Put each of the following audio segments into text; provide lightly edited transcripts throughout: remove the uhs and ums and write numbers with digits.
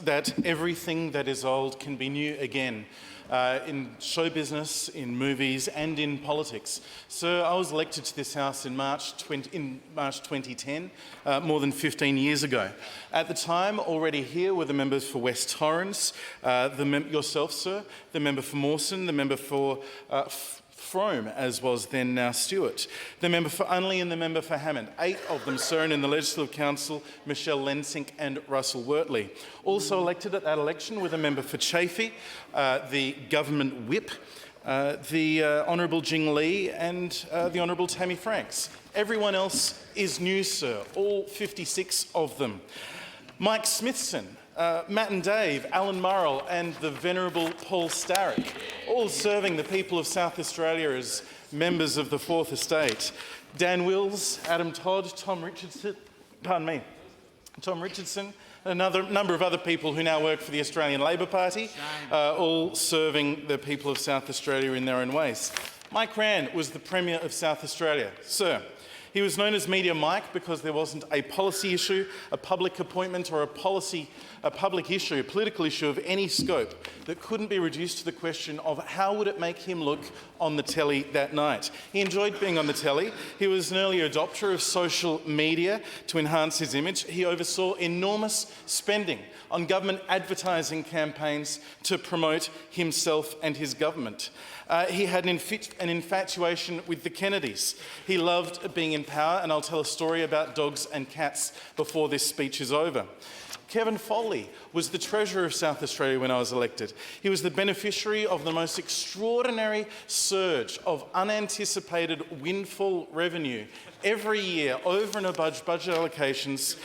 that everything that is old can be new again. In show business, in movies and in politics. So I was elected to this House in March 2010, more than 15 years ago. At the time, already here were the members for West Torrens, yourself, sir, the member for Mawson, the member for Frome, as was then now Stewart, the member for Unley and the member for Hammond. 8 of them, sir, and in the Legislative Council, Michelle Lensink and Russell Wortley. Also elected at that election were the member for Chafee, the government whip, the Honourable Jing Lee and the Honourable Tammy Franks. Everyone else is new, sir, all 56 of them. Mike Smithson, Matt and Dave, Alan Murrell and the Venerable Paul Starrick, all serving the people of South Australia as members of the 4th Estate. Dan Wills, Adam Todd, Tom Richardson, another number of other people who now work for the Australian Labor Party, all serving the people of South Australia in their own ways. Mike Rann was the Premier of South Australia. Sir, he was known as Media Mike because there wasn't a policy issue, a public appointment or a public issue, a political issue of any scope that couldn't be reduced to the question of how would it make him look on the telly that night. He enjoyed being on the telly. He was an early adopter of social media to enhance his image. He oversaw enormous spending on government advertising campaigns to promote himself and his government. He had an infatuation with the Kennedys. He loved being in power, and I'll tell a story about dogs and cats before this speech is over. Kevin Foley was the Treasurer of South Australia when I was elected. He was the beneficiary of the most extraordinary surge of unanticipated windfall revenue every year over and above budget allocations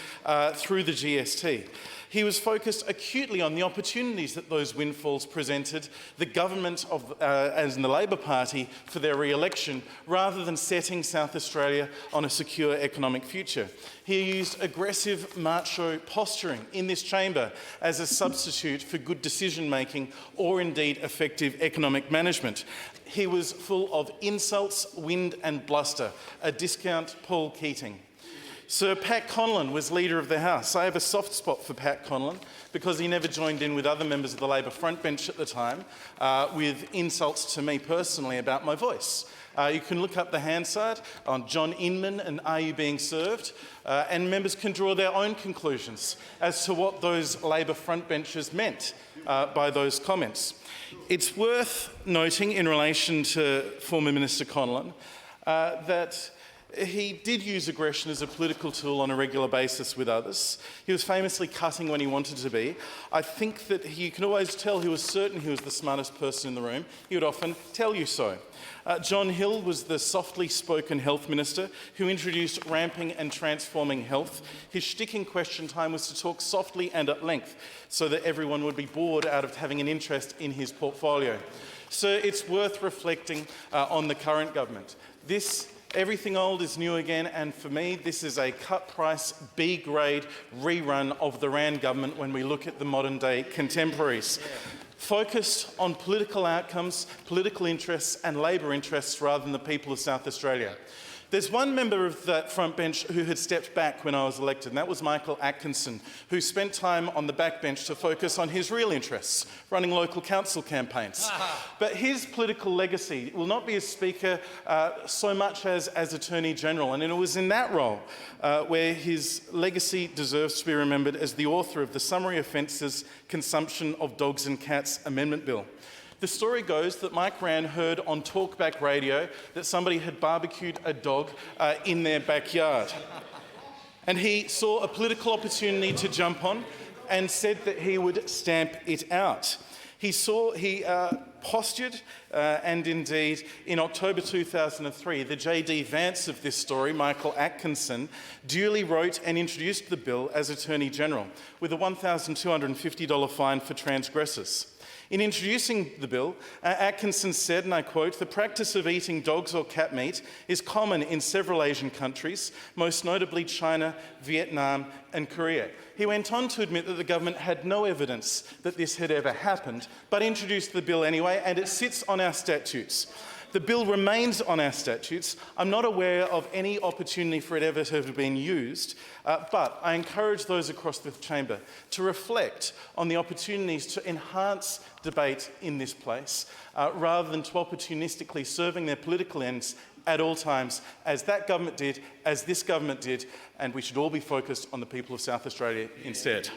through the GST. He was focused acutely on the opportunities that those windfalls presented the government as in the Labor Party for their re-election, rather than setting South Australia on a secure economic future. He used aggressive macho posturing in this chamber as a substitute for good decision-making or indeed effective economic management. He was full of insults, wind and bluster, a discount Paul Keating. Sir Pat Conlon was Leader of the House. I have a soft spot for Pat Conlon because he never joined in with other members of the Labor frontbench at the time with insults to me personally about my voice. You can look up the Hansard on John Inman and Are You Being Served? And members can draw their own conclusions as to what those Labor frontbenchers meant by those comments. It's worth noting in relation to former Minister Conlon that he did use aggression as a political tool on a regular basis with others. He was famously cutting when he wanted to be. I think that you can always tell he was certain he was the smartest person in the room. He would often tell you so. John Hill was the softly spoken health minister who introduced ramping and transforming health. His shtick in question time was to talk softly and at length so that everyone would be bored out of having an interest in his portfolio. So it's worth reflecting on the current government. Everything old is new again, and for me, this is a cut-price, B-grade rerun of the Rann government when we look at the modern-day contemporaries. Focused on political outcomes, political interests and Labor interests rather than the people of South Australia. There's one member of that front bench who had stepped back when I was elected, and that was Michael Atkinson, who spent time on the backbench to focus on his real interests, running local council campaigns. But his political legacy will not be as Speaker so much as Attorney General, and it was in that role where his legacy deserves to be remembered as the author of the Summary Offences Consumption of Dogs and Cats Amendment Bill. The story goes that Mike Rann heard on talkback radio that somebody had barbecued a dog in their backyard. And he saw a political opportunity to jump on and said that he would stamp it out. He postured, and indeed in October 2003, the J.D. Vance of this story, Michael Atkinson, duly wrote and introduced the bill as Attorney General with a $1,250 fine for transgressors. In introducing the bill, Atkinson said, and I quote, "The practice of eating dogs or cat meat is common in several Asian countries, most notably China, Vietnam and Korea." He went on to admit that the government had no evidence that this had ever happened, but introduced the bill anyway, and it sits on our statutes. The bill remains on our statutes. I'm not aware of any opportunity for it ever to have been used, but I encourage those across the chamber to reflect on the opportunities to enhance debate in this place, rather than to opportunistically serving their political ends at all times, as that government did, as this government did, and we should all be focused on the people of South Australia instead.